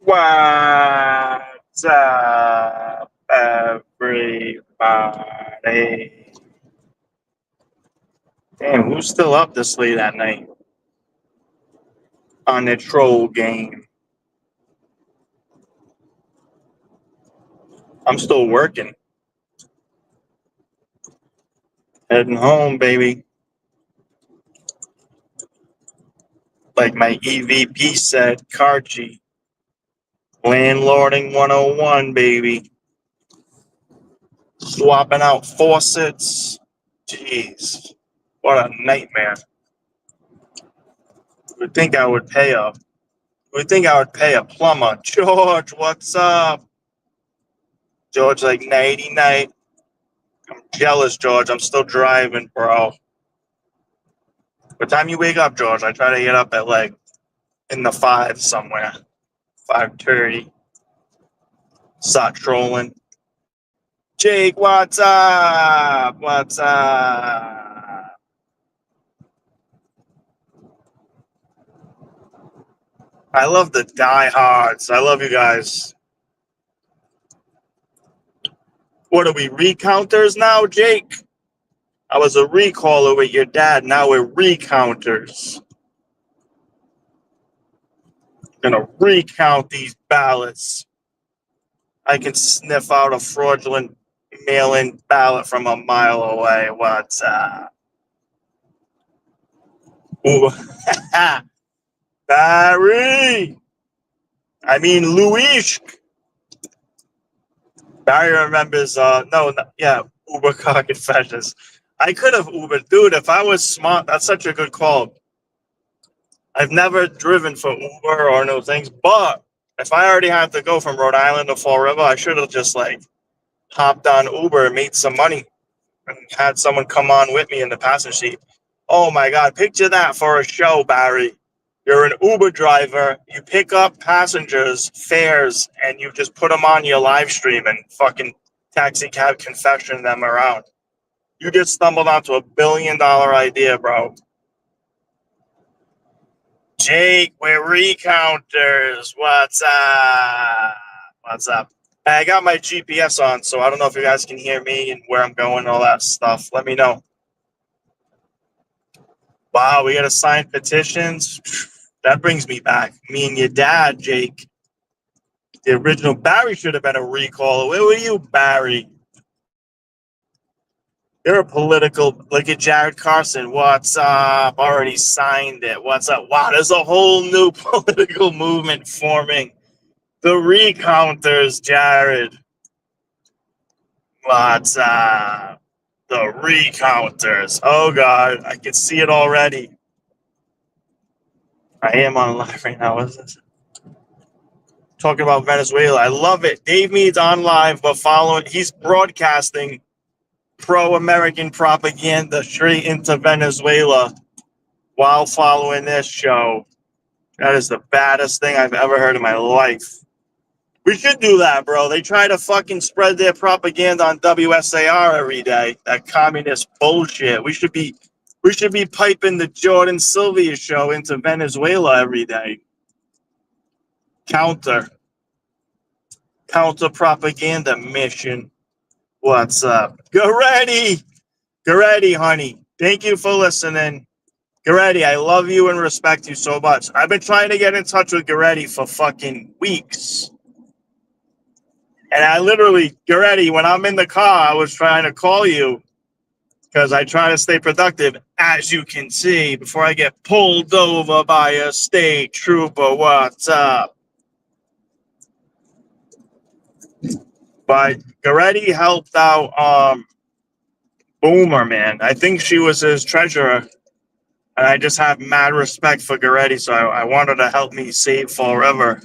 What's up, everybody? Damn, who's still up this late at night on the troll game? I'm still working. Heading home, baby. Like my EVP said, Karchi. Landlording 101, baby. Swapping out faucets. Jeez. What a nightmare. Would think I would pay a plumber. George, what's up? George, like, nighty night. I'm jealous, George. I'm still driving, bro. What time you wake up, George? I try to get up at, like, in the 5 somewhere. 5:30. Start trolling. Jake, what's up? What's up? I love the diehards. I love you guys. What are we, recounters now, Jake? I was a recaller with your dad. Now we're recounters. Gonna recount these ballots. I can sniff out a fraudulent mail-in ballot from a mile away. What's up? Ooh. Barry! I mean, Luis. Barry remembers, Uber car confessions. I could have Ubered. Dude, if I was smart, that's such a good call. I've never driven for Uber or no things, but if I already have to go from Rhode Island to Fall River, I should have just, like, hopped on Uber and made some money and had someone come on with me in the passenger seat. Oh, my God. Picture that for a show, Barry. You're an Uber driver. You pick up passengers' fares, and you just put them on your live stream and fucking taxi cab confession them around. You just stumbled onto a $1 billion idea, bro. Jake, we're recounters. What's up? What's up? I got my GPS on, so I don't know if you guys can hear me and where I'm going and all that stuff. Let me know. Wow, we got to sign petitions. That brings me back. Me and your dad, Jake. The original Barry should have been a recaller. Where were you, Barry? You're a political. Look at Jared Carson. What's up? Already signed it. What's up? Wow, there's a whole new political movement forming. The recounters, Jared. What's up? The recounters. Oh, God. I can see it already. I am on live right now. What is this? Talking about Venezuela. I love it. Dave Mead's on live, but following. He's broadcasting pro-American propaganda straight into Venezuela while following this show. That is the baddest thing I've ever heard in my life. We should do that, bro. They try to fucking spread their propaganda on WSAR every day. That communist bullshit. We should be piping the Jordan Sylvia show into Venezuela every day. Counter propaganda mission. What's up? Get ready, honey. Thank you for listening. Goretti, I love you and respect you so much. I've been trying to get in touch with Goretti for fucking weeks. And I literally, Goretti, when I'm in the car, I was trying to call you because I try to stay productive, as you can see, before I get pulled over by a state trooper. What's up? But Goretti helped out Boomer, man. I think she was his treasurer. And I just have mad respect for Goretti, so I wanted to help me save Fall River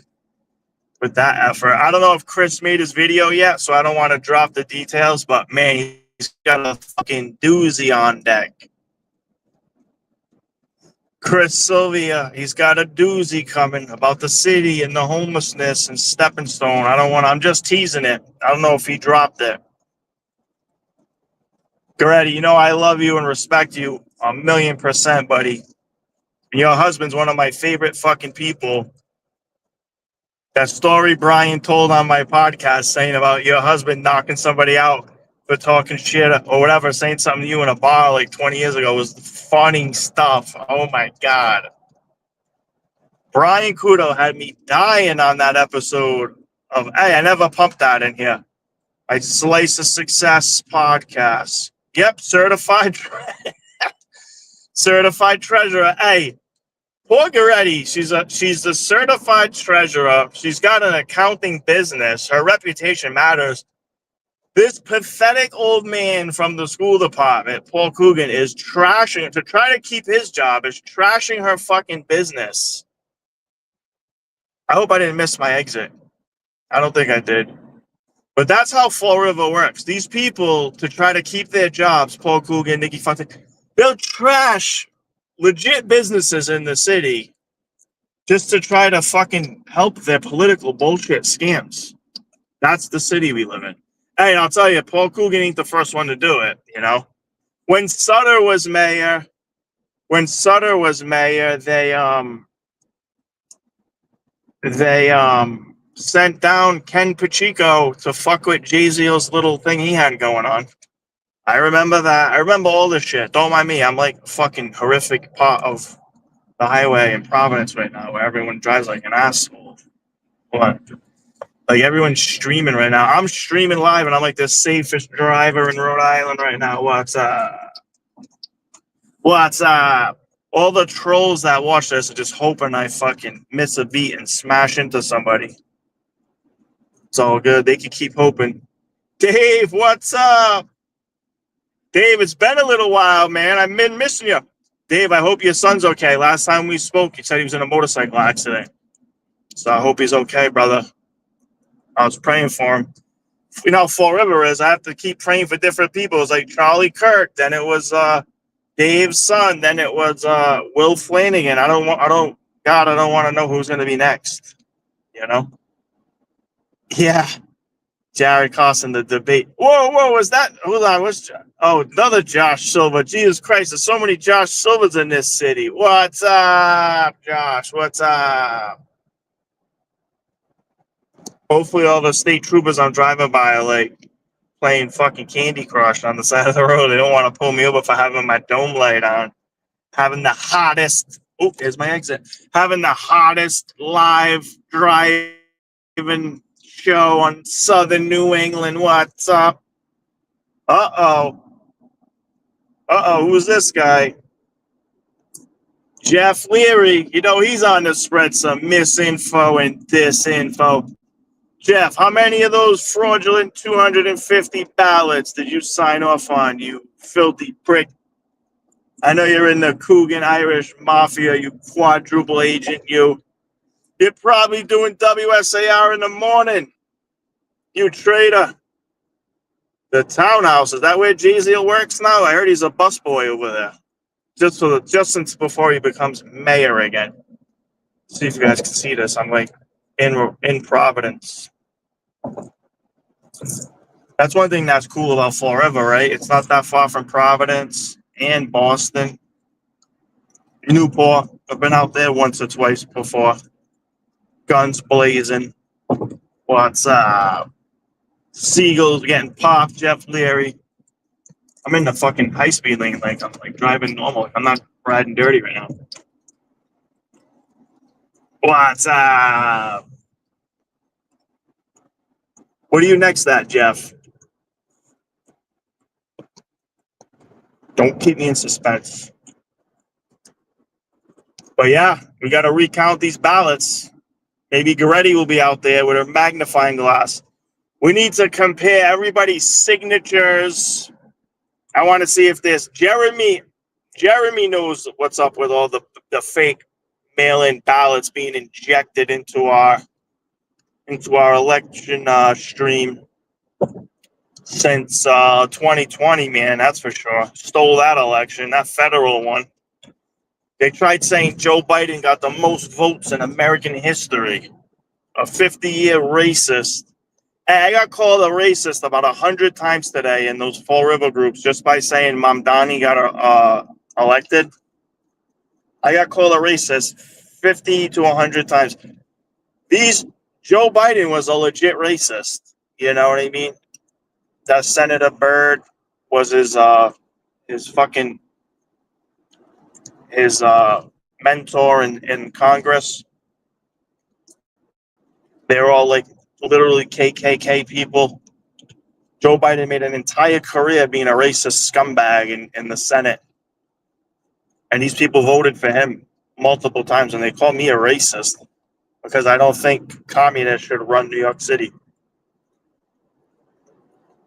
with that effort. I don't know if Chris made his video yet, so I don't want to drop the details, but man, he's got a fucking doozy on deck. Chris Sylvia, he's got a doozy coming about the city and the homelessness and Stepping Stone. I'm just teasing it. I don't know if he dropped it. Goretti, you know I love you and respect you 1,000,000%, buddy. Your husband's one of my favorite fucking people. That story Brian told on my podcast saying about your husband knocking somebody out for talking shit or whatever, saying something to you in a bar like 20 years ago was funny stuff. Oh my God. Brian Kudo had me dying on that episode of, hey, I never pumped that in here. I Slice of Success podcast. Yep, certified certified treasurer. Hey, poor Goretti, she's the certified treasurer. She's got an accounting business. Her reputation matters. This pathetic old man from the school department, Paul Coogan, is trashing to try to keep his job, is trashing her fucking business. I hope I didn't miss my exit. I don't think I did. But that's how Fall River works. These people, to try to keep their jobs, Paul Coogan, Nikki Fontaine, they'll trash legit businesses in the city just to try to fucking help their political bullshit scams. That's the city we live in. Hey, I'll tell you, Paul Coogan ain't the first one to do it, you know? When Sutter was mayor, they sent down Ken Pacheco to fuck with Jay-Z's little thing he had going on. I remember that. I remember all this shit. Don't mind me. I'm like fucking horrific part of the highway in Providence right now where everyone drives like an asshole. What? Like everyone's streaming right now. I'm streaming live and I'm like the safest driver in Rhode Island right now. What's up? What's up? All the trolls that watch this are just hoping I fucking miss a beat and smash into somebody. It's all good. They can keep hoping. Dave, what's up? Dave, it's been a little while, man. I've been missing you. Dave, I hope your son's okay. Last time we spoke, he said he was in a motorcycle accident. So I hope he's okay, brother. I was praying for him. You know how Fall River is. I have to keep praying for different people. It was like Charlie Kirk. Then it was Dave's son. Then it was Will Flanagan. I don't want to know who's going to be next. You know? Yeah. Jared Carson, the debate. Whoa, was that? Hold on. Another Josh Silver. Jesus Christ, there's so many Josh Silvers in this city. What's up, Josh? What's up? Hopefully all the state troopers I'm driving by are like playing fucking Candy Crush on the side of the road. They don't want to pull me over for having my dome light on. Having the hottest, here's my exit. Having the hottest live driving show on Southern New England. What's up? Who's this guy? Jeff Leary. You know, he's on to spread some misinfo and disinfo. Jeff, how many of those fraudulent 250 ballots did you sign off on, you filthy prick? I know you're in the Coogan Irish Mafia, you quadruple agent, you. You're probably doing WSAR in the morning, you traitor. The townhouse, is that where Jay-Z works now? I heard he's a busboy over there. Just since before he becomes mayor again. See if you guys can see this. I'm like in Providence. That's one thing that's cool about Fall River, right? It's not that far from Providence and Boston. Newport. I've been out there once or twice before. Guns blazing. What's up? Seagulls getting popped. Jeff Leary. I'm in the fucking high-speed lane. Like I'm like driving normal. I'm not riding dirty right now. What's up? What are you next at, Jeff? Don't keep me in suspense. But yeah, we got to recount these ballots. Maybe Goretti will be out there with a magnifying glass. We need to compare everybody's signatures. I want to see if there's Jeremy knows what's up with all the fake mail-in ballots being injected into our election stream since 2020, man, that's for sure. Stole that election, that federal one. They tried saying Joe Biden got the most votes in American history. A 50-year racist. Hey, I got called a racist about 100 times today in those Fall River groups just by saying MAMDANI got elected. I got called a racist 50 to 100 times. These Joe Biden was a legit racist. You know what I mean? That Senator Byrd was his fucking his mentor in Congress. They were all like literally KKK people. Joe Biden made an entire career being a racist scumbag in the Senate. And these people voted for him multiple times, and they call me a racist because I don't think communists should run New York City.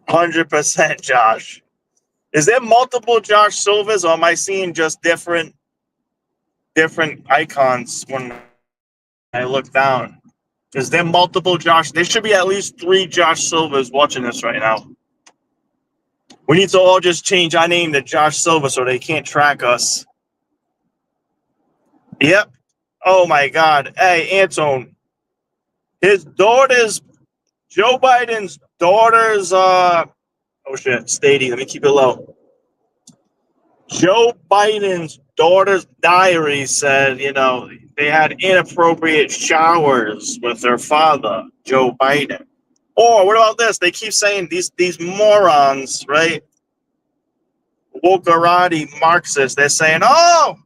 100%, Josh. Is there multiple Josh Silvers, or am I seeing just different icons when I look down? Is there multiple Josh? There should be at least 3 Josh Silvers watching this right now. We need to all just change our name to Josh Silver so they can't track us. Yep. Oh my God. Hey, Antone. His daughter's, Joe Biden's daughter's, oh shit, Stady. Let me keep it low. Joe Biden's daughter's diary said, they had inappropriate showers with their father, Joe Biden. Or what about this? They keep saying these morons, right? Wokerati Marxists, they're saying, oh,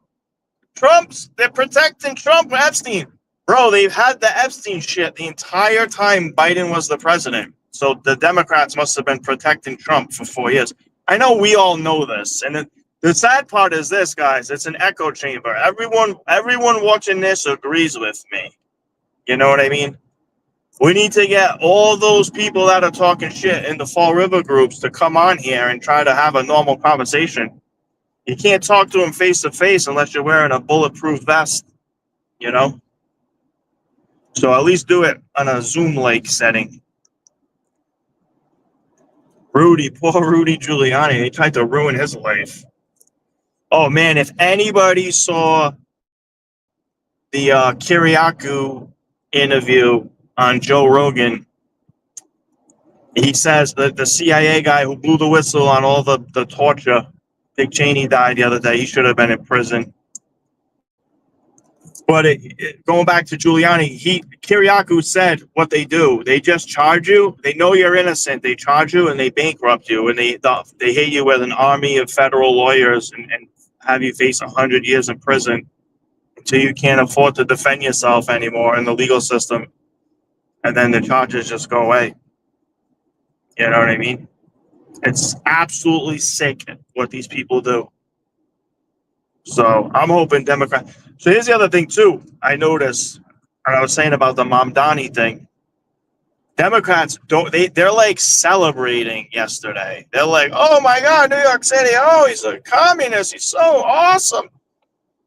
they're protecting Trump, Epstein. Bro, they've had the Epstein shit the entire time Biden was the president. So the Democrats must have been protecting Trump for 4 years. I know we all know this. And the sad part is this, guys. It's an echo chamber. Everyone watching this agrees with me. You know what I mean? We need to get all those people that are talking shit in the Fall River groups to come on here and try to have a normal conversation. You can't talk to them face to face unless you're wearing a bulletproof vest, So at least do it on a Zoom-like setting. Poor Rudy Giuliani, they tried to ruin his life. Oh man, if anybody saw the Kiriakou interview on Joe Rogan, he says that the CIA guy who blew the whistle on all the torture, Dick Cheney died the other day. He should have been in prison. But going back to Giuliani, Kiriakou said what they do. They just charge you. They know you're innocent. They charge you and they bankrupt you. And they hit you with an army of federal lawyers and have you face 100 years in prison until you can't afford to defend yourself anymore in the legal system. And then the charges just go away. You know what I mean? It's absolutely sick what these people do. So I'm hoping Democrats. So here's the other thing too. I noticed, and I was saying about the MAMDANI thing. Democrats they're like celebrating yesterday. They're like, oh my God, New York City. Oh, he's a communist. He's so awesome.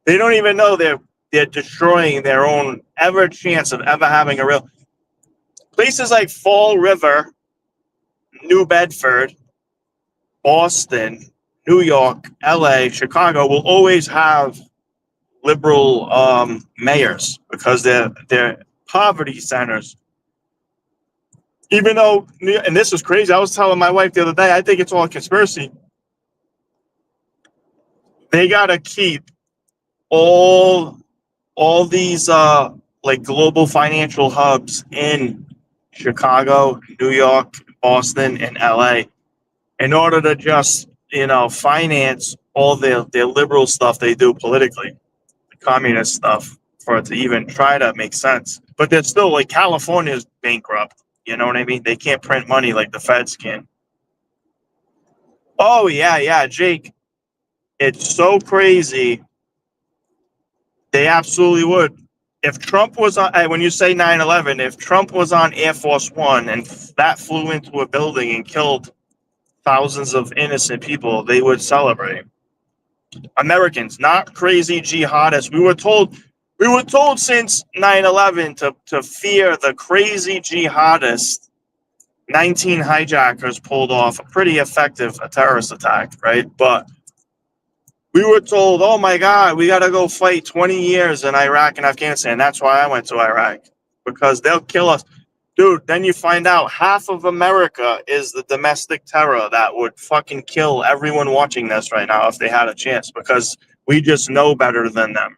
They don't even know they're destroying their own ever chance of ever having a real places like Fall River, New Bedford, Boston, New York, LA, Chicago will always have liberal mayors because they're poverty centers. Even though, and this is crazy, I was telling my wife the other day, I think it's all a conspiracy. They gotta keep all these like global financial hubs in Chicago, New York, Boston, and LA in order to just finance all their liberal stuff they do politically, the communist stuff, for it to even try to make sense. But they're still like California's bankrupt. You know what I mean? They can't print money like the feds can. Oh yeah, Jake. It's so crazy. They absolutely would. If Trump was on, when you say 9/11, if Trump was on Air Force One and that flew into a building and killed thousands of innocent people, they would celebrate. Americans, not crazy jihadists. We were told since 9/11 to fear the crazy jihadists. 19 hijackers pulled off a pretty effective terrorist attack, right? But we were told, oh my God, we got to go fight 20 years in Iraq and Afghanistan. That's why I went to Iraq, because they'll kill us. Dude, then you find out half of America is the domestic terror that would fucking kill everyone watching this right now if they had a chance, because we just know better than them,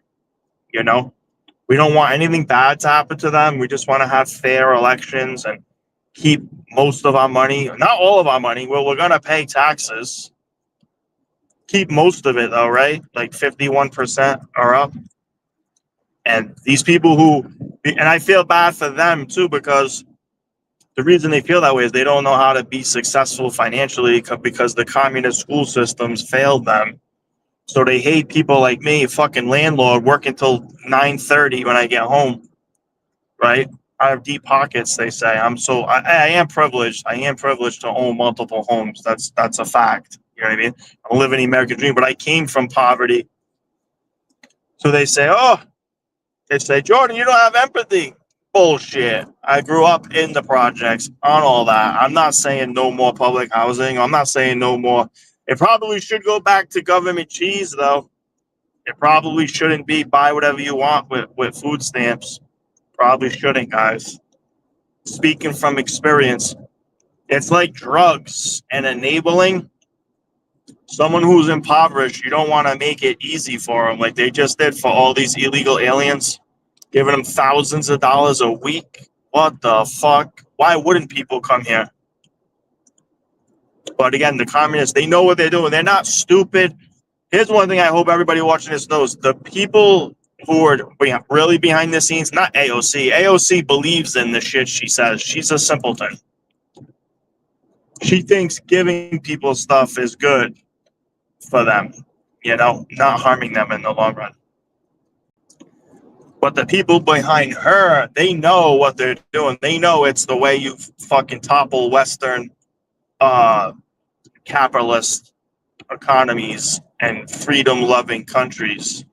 We don't want anything bad to happen to them. We just want to have fair elections and keep most of our money, not all of our money. Well, we're going to pay taxes. Keep most of it, though, right? Like 51% are up. And these people who, and I feel bad for them too, because the reason they feel that way is they don't know how to be successful financially because the communist school systems failed them. So they hate people like me, fucking landlord, working until 9:30 when I get home, right? I have deep pockets, they say. I am privileged. I am privileged to own multiple homes. That's a fact. You know what I mean? I'm living the American dream, but I came from poverty. So they say, Jordan, you don't have empathy. Bullshit. I grew up in the projects on all that. I'm not saying no more public housing. I'm not saying no more. It probably should go back to government cheese, though. It probably shouldn't be buy whatever you want with food stamps. Probably shouldn't, guys. Speaking from experience, it's like drugs and enabling. Someone who's impoverished, you don't want to make it easy for them like they just did for all these illegal aliens, giving them thousands of dollars a week. What the fuck? Why wouldn't people come here? But again, the communists, they know what they're doing. They're not stupid. Here's one thing I hope everybody watching this knows. The people who are really behind the scenes, not AOC. AOC believes in the shit she says. She's a simpleton. She thinks giving people stuff is good for them, not harming them in the long run. But the people behind her, they know what they're doing. They know it's the way you fucking topple Western capitalist economies and freedom-loving countries.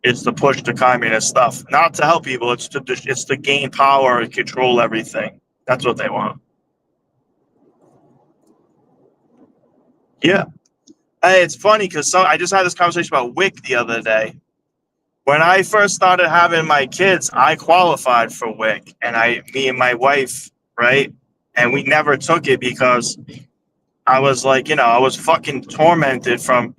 It's to push the communist stuff, not to help people. It's to gain power and control everything. That's what they want. Yeah. Hey, it's funny because I just had this conversation about WIC the other day. When I first started having my kids, I qualified for WIC, and me and my wife, right? And we never took it because I was like, I was fucking tormented from,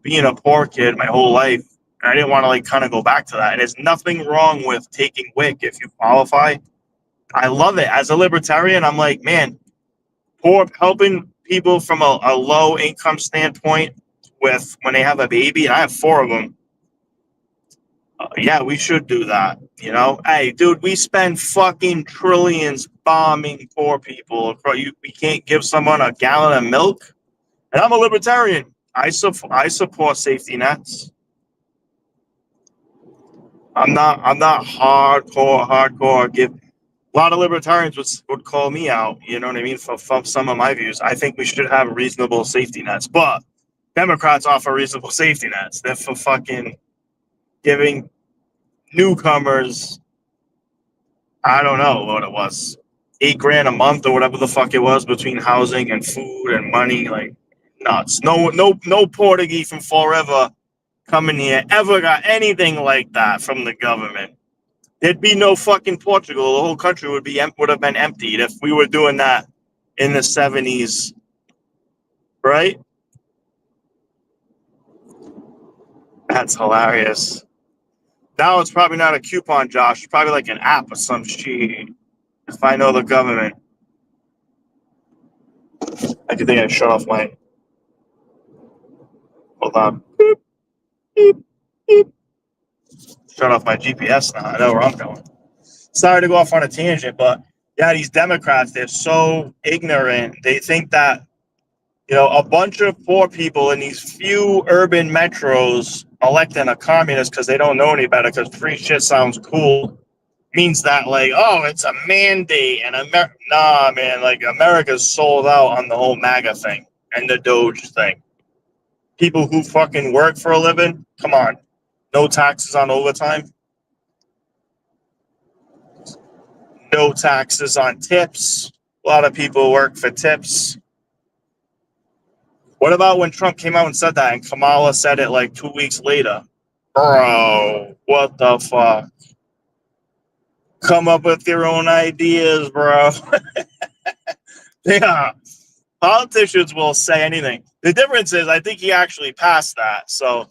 being a poor kid my whole life. I didn't want to kind of go back to that. And there's nothing wrong with taking WIC if you qualify. I love it. As a libertarian, I'm like, man, helping people from a low income standpoint with when they have a baby, and I have 4 of them. Yeah, we should do that. Hey, dude, we spend fucking trillions bombing poor people. We can't give someone a gallon of milk. And I'm a libertarian. I support safety nets. I'm not hardcore. A lot of libertarians would call me out, you know what I mean, for some of my views. I think we should have reasonable safety nets, but Democrats offer reasonable safety nets. They're for fucking giving newcomers, I don't know what it was, $8,000 a month or whatever the fuck it was between housing and food and money, like nuts. No Portuguese from forever coming here ever got anything like that from the government. There'd be no fucking Portugal. The whole country would have been emptied if we were doing that in the 70s, right? That's hilarious. Now it's probably not a coupon, Josh. It's probably like an app or some shit. If I know the government. I think I shut off my... Hold on. Beep, beep, beep. Shut off my GPS now. I know where I'm going. Sorry to go off on a tangent, but yeah, these Democrats, they're so ignorant. They think that, a bunch of poor people in these few urban metros electing a communist because they don't know any better because free shit sounds cool means that, it's a mandate. And nah, man, America's sold out on the whole MAGA thing and the Doge thing. People who fucking work for a living, come on. No taxes on overtime. No taxes on tips. A lot of people work for tips. What about when Trump came out and said that and Kamala said it 2 weeks later? Bro, what the fuck? Come up with your own ideas, bro. Yeah. Politicians will say anything. The difference is I think he actually passed that. So,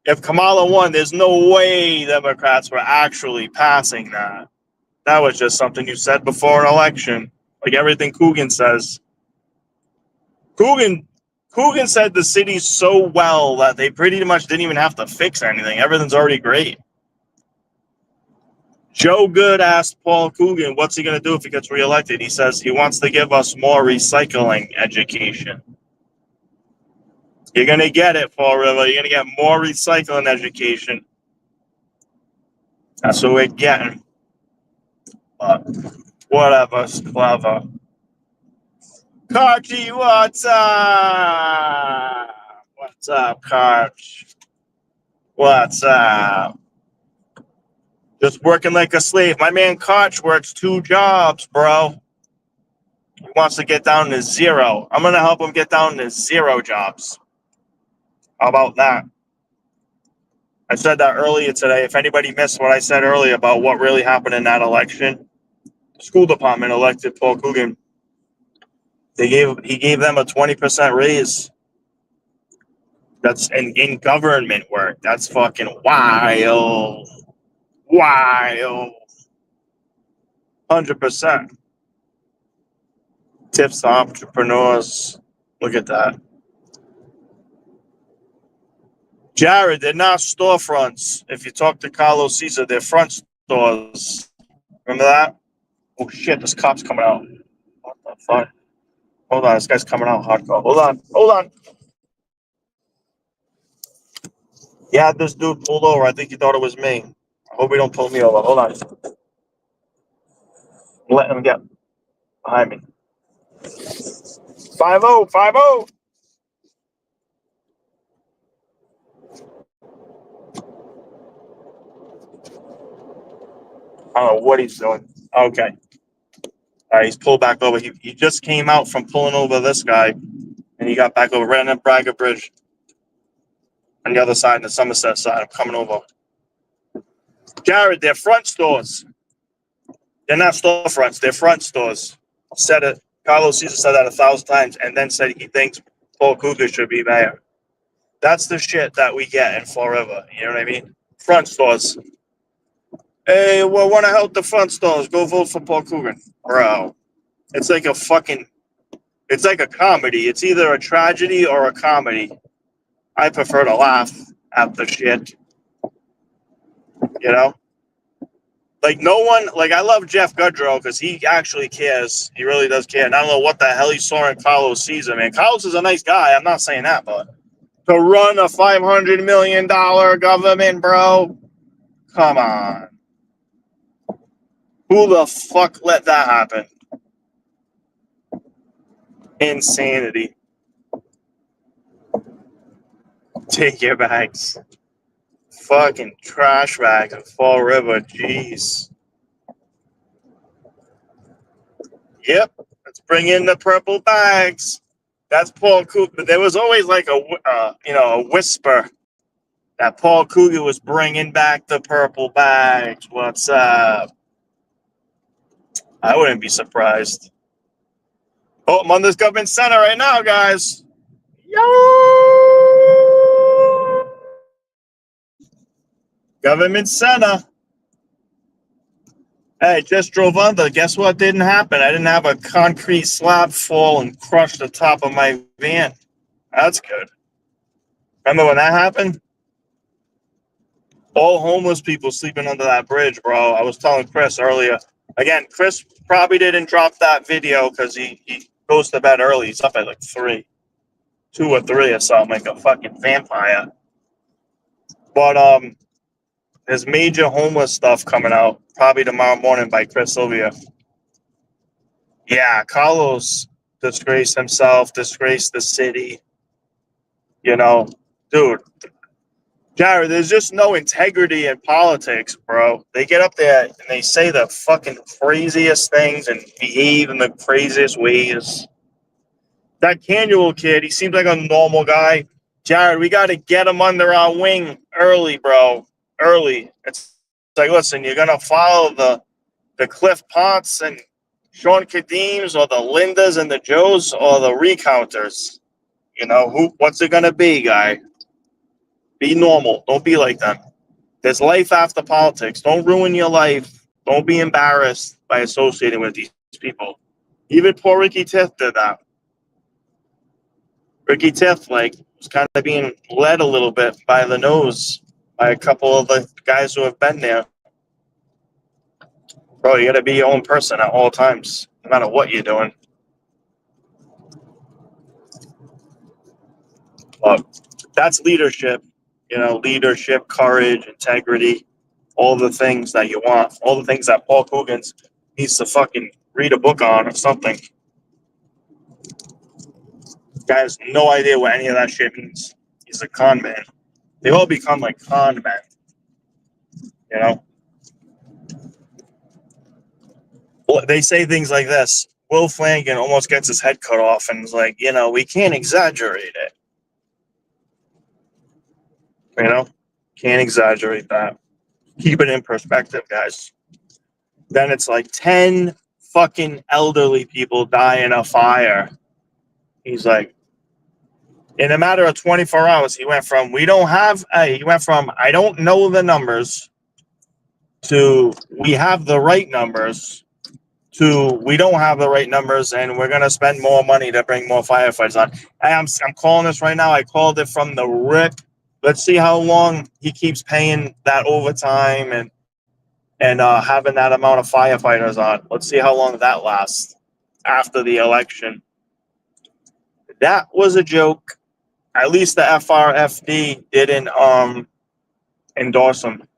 If Kamala won, there's no way Democrats were actually passing that. That was just something you said before an election, like everything Coogan says. Coogan said the city's so well that they pretty much didn't even have to fix anything. Everything's already great. Joe Good asked Paul Coogan, what's he going to do if he gets reelected? He says he wants to give us more recycling education. You're going to get it, Paul River. You're going to get more recycling education. That's what we're getting. But whatever, it's clever. Karchi, what's up? What's up, Karch? What's up? Just working like a slave. My man Karch works 2 jobs, bro. He wants to get down to 0. I'm going to help him get down to 0 jobs. How about that? I said that earlier today. If anybody missed what I said earlier about what really happened in that election, the school department elected Paul Coogan. He gave them a 20% raise. That's in government work. That's fucking wild. Wild. 100%. Tips to entrepreneurs. Look at that. Jared, they're not storefronts. If you talk to Carlos Caesar, they're front stores. Remember that? Oh shit, this cop's coming out. What the fuck? Hold on, this guy's coming out hardcore. Hold on. Yeah, this dude pulled over. I think he thought it was me. I hope he don't pull me over. Hold on. Let him get behind me. 5-0, 5-0. I don't know what he's doing. Okay. All right, he's pulled back over. He just came out from pulling over this guy, and he got back over right on the Braga Bridge on the other side, the Somerset side. I'm coming over. Jared, they're front stores. They're not storefronts. They're front stores. Said it. Carlos Caesar said that 1,000 times, and then said he thinks Paul Cougar should be mayor. That's the shit that we get in Fall River. You know what I mean? Front stores. Hey, well, want to help the front stores? Go vote for Paul Coogan. Bro, it's like it's like a comedy. It's either a tragedy or a comedy. I prefer to laugh at the shit. You know? Like, no one, like, I love Jeff Goodrow because he actually cares. He really does care. And I don't know what the hell he saw in Carlos Caesar, man. Carlos is a nice guy. I'm not saying that, but to run a $500 million government, bro, come on. Who the fuck let that happen? Insanity. Take your bags. Fucking trash bag in Fall River. Jeez. Yep. Let's bring in the purple bags. That's Paul Cougar. There was always like a whisper that Paul Cougar was bringing back the purple bags. What's up? I wouldn't be surprised. Oh, I'm on this government center right now, guys. Yo! Government center. Hey, just drove under. Guess what didn't happen? I didn't have a concrete slab fall and crush the top of my van. That's good. Remember when that happened? All homeless people sleeping under that bridge, bro. I was telling Chris earlier. Again, Chris probably didn't drop that video because he goes to bed early. He's up at like 2 or 3 or something, like a fucking vampire. But there's major homeless stuff coming out probably tomorrow morning by Chris Sylvia. Yeah, Carlos disgraced himself, disgraced the city. You know, dude, Jared, there's just no integrity in politics, bro. They get up there and they say the fucking craziest things and behave in the craziest ways. That Canuel kid, he seems like a normal guy. Jared, we got to get him under our wing early, bro. Early. It's like, listen, you're going to follow the Cliff Potts and Sean Kadeems or the Lindas and the Joes or the Recounters. You know, what's it going to be, guy? Be normal. Don't be like them. There's life after politics. Don't ruin your life. Don't be embarrassed by associating with these people. Even poor Ricky Tiff did that. Ricky Tiff, like, was kind of being led a little bit by the nose by a couple of the guys who have been there. Bro, you got to be your own person at all times, no matter what you're doing. But that's leadership, leadership, courage, integrity, all the things that you want, all the things that Paul Coogan needs to fucking read a book on or something. Guy has no idea what any of that shit means. He's a con man. They all become like con men, you know? Well, they say things like this. Will Flanagan almost gets his head cut off and is like, we can't exaggerate it. Can't exaggerate that. Keep it in perspective, guys. Then it's like 10 fucking elderly people die in a fire. He's like, in a matter of 24 hours, he went from I don't know the numbers to we have the right numbers to we don't have the right numbers and we're going to spend more money to bring more firefighters on. I'm calling this right now. I called it from the rip. Let's see how long he keeps paying that overtime and having that amount of firefighters on. Let's see how long that lasts after the election. That was a joke. At least the FRFD didn't endorse him.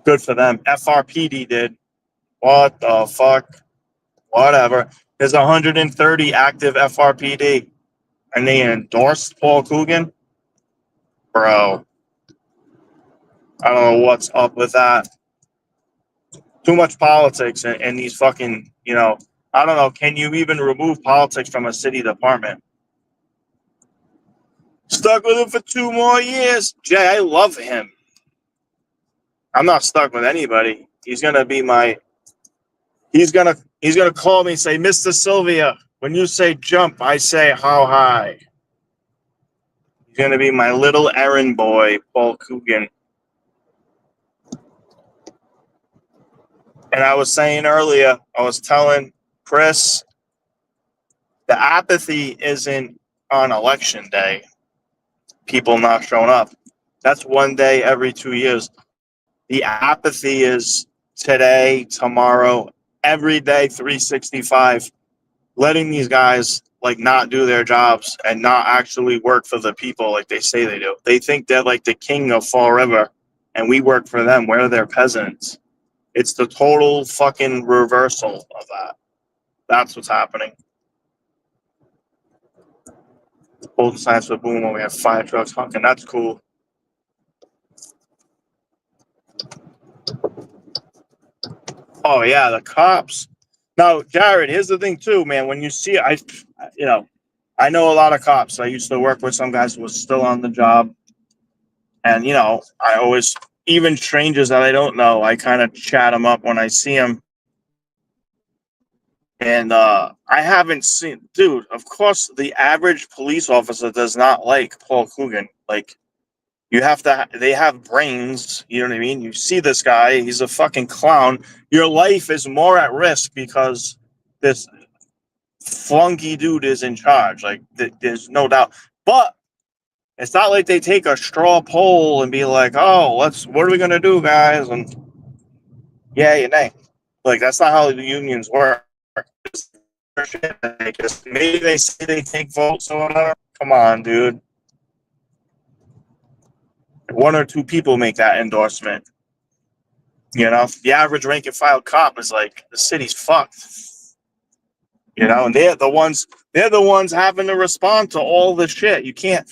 Good for them. FRPD did. What the fuck? Whatever. There's 130 active FRPD, and they endorsed Paul Coogan? Bro. I don't know what's up with that. Too much politics in these fucking, I don't know. Can you even remove politics from a city department? Stuck with him for 2 more years. Jay, I love him. I'm not stuck with anybody. He's gonna be he's gonna call me and say, Mr. Sylvia, when you say jump, I say how high. He's gonna be my little errand boy, Paul Coogan. And I was saying earlier, I was telling Chris, the apathy isn't on election day. People not showing up. That's one day every 2 years. The apathy is today, tomorrow, every day, 365, letting these guys not do their jobs and not actually work for the people like they say they do. They think they're like the king of Fall River and we work for them. We're their peasants. It's the total fucking reversal of that. That's what's happening. Both sides for boom when we have fire trucks honking. That's cool. Oh yeah, the cops. Now, Jared, here's the thing too, man. When you see, I know a lot of cops. I used to work with some guys who was still on the job, and I always, even strangers that I don't know, I kind of chat them up when I see them. And I haven't seen, dude. Of course, the average police officer does not like Paul Coogan. They have brains, you know what I mean? You see this guy, he's a fucking clown. Your life is more at risk because this flunky dude is in charge. There's no doubt. But it's not like they take a straw poll and be like, oh, what are we going to do, guys? And yeah, nay. That's not how the unions work. Maybe they say they take votes or whatever. Come on, dude. 1 or 2 people make that endorsement. The average rank and file cop is like, the city's fucked. And they're the ones having to respond to all the shit. You can't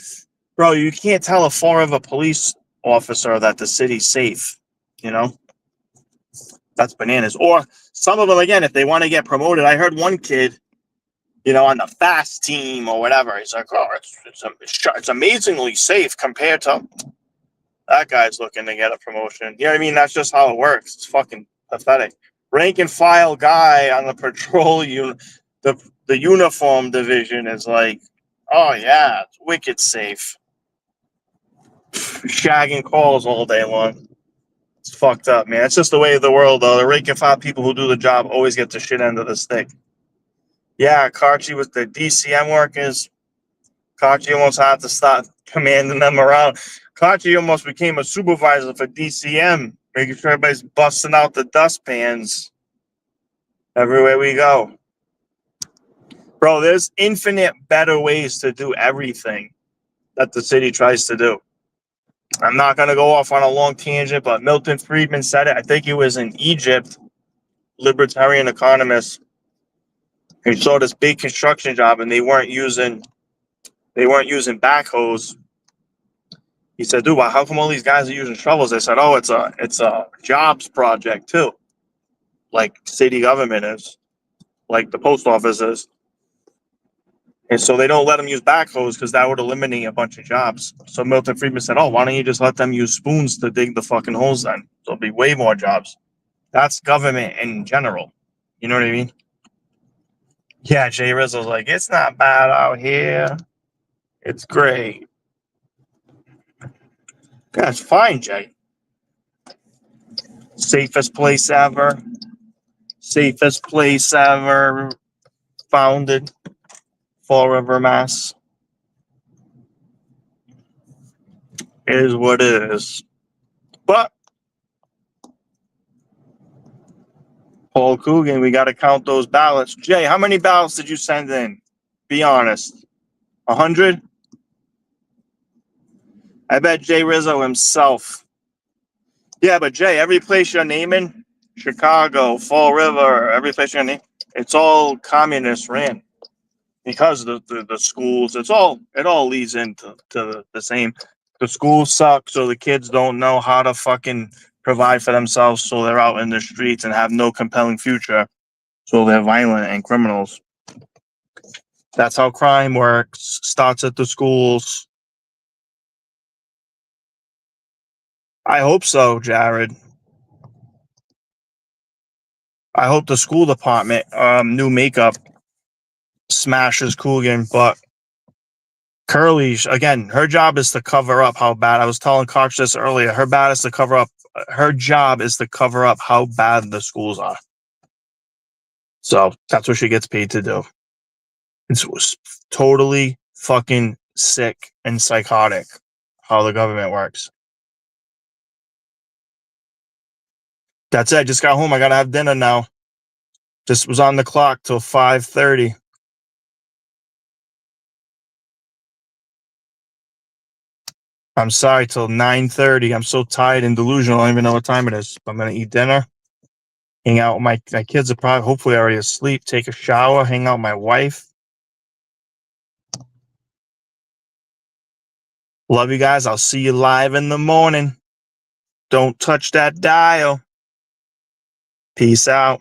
tell a Fall River police officer that the city's safe. That's bananas. Or some of them, again, if they want to get promoted. I heard one kid, on the fast team or whatever, he's like, oh, it's amazingly safe compared to that guy's looking to get a promotion. You know what I mean? That's just how it works. It's fucking pathetic. Rank and file guy on the patrol unit, the uniform division is like, oh yeah, it's wicked safe. shagging calls all day long. It's fucked up, man. It's just the way of the world, though. The rank and file people who do the job always get the shit end of the stick. Yeah, Karchi with the DCM workers. Karchi almost had to start commanding them around. Karchi almost became a supervisor for DCM, making sure everybody's busting out the dustpans everywhere we go. Bro, there's infinite better ways to do everything that the city tries to do. I'm not going to go off on a long tangent, but Milton Friedman said it. I think he was in Egypt, libertarian economist. He saw this big construction job, and they weren't using backhoes. He said, "Dude, how come all these guys are using shovels?" They said, "Oh, it's a jobs project too, like city government is, like the post office is." And so they don't let them use backhoes because that would eliminate a bunch of jobs. So Milton Friedman said, "Oh, why don't you just let them use spoons to dig the fucking holes then? There'll be way more jobs." That's government in general. You know what I mean? Yeah, Jay Rizzo's like, "It's not bad out here. It's great." That's fine, Jay. Safest place ever. Safest place ever founded. Fall River, Mass. It is what it is. But Paul Coogan, we got to count those ballots. Jay, how many ballots did you send in? Be honest. 100? I bet Jay Rizzo himself. Yeah, but Jay, every place you're naming, Chicago, Fall River, every place you're naming, it's all communist ran because the schools. It all leads into the same. The schools suck, so the kids don't know how to fucking provide for themselves, so they're out in the streets and have no compelling future. So they're violent and criminals. That's how crime works. Starts at the schools. I hope so, Jared. I hope the school department, new makeup, smashes Coogan. But Curly, again, her job is to cover up how bad. I was telling Koch this earlier. Her bad is to cover up. Her job is to cover up how bad the schools are. So that's what she gets paid to do. It's totally fucking sick and psychotic how the government works. That's it. Just got home. I gotta have dinner now. Just was on the clock till 5:30. I'm sorry, till 9:30. I'm so tired and delusional. I don't even know what time it is. I'm gonna eat dinner, hang out with my kids are probably hopefully already asleep. Take a shower, hang out with my wife. Love you guys. I'll see you live in the morning. Don't touch that dial. Peace out.